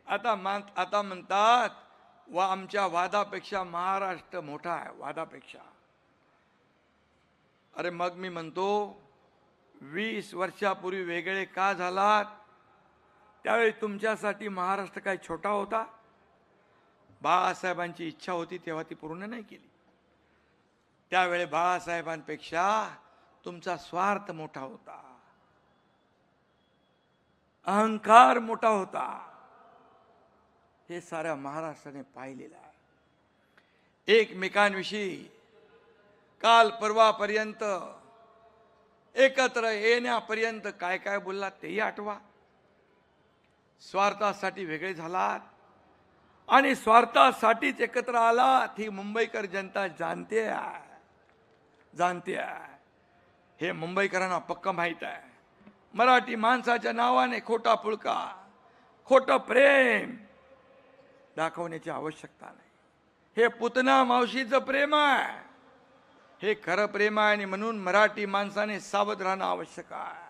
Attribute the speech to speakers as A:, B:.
A: आता म्हणतात व आमच्या वादापेक्षा महाराष्ट्र मोठा आहे, वादापेक्षा. अरे मग मी म्हणतो 20 वर्षापूर्वी वेगळे का झालात? त्यावेळी तुमच्यासाठी महाराष्ट्र काय छोटा होता? बाळासाहेबांची इच्छा होती तेव्हा ती पूर्ण नाही केली. त्यावेळी बाळासाहेबांपेक्षा तुमचा स्वार्थ मोठा होता, अहंकार मोठा होता. हे साऱ्या महाराष्ट्राने पाहिलेलं आहे. एकमेकांविषयी काल परवापर्यंत एकत्र येण्यापर्यंत काय काय बोललात तेही आठवा. स्वार्थासाठी वेगळे झालात आणि स्वार्थासाठीच एकत्र आलात ही मुंबईकर जनता जाणते आहे. हे मुंबईकरांना पक्क माहीत आहे. मराठी माणसाच्या नावाने खोटा पुळका, खोटं प्रेम दाखवण्याची आवश्यकता नाही. हे पुतना मावशीचं प्रेम आहे, हे खरं प्रेम आहे. आणि म्हणून मराठी माणसाने सावध राहणं आवश्यक आहे.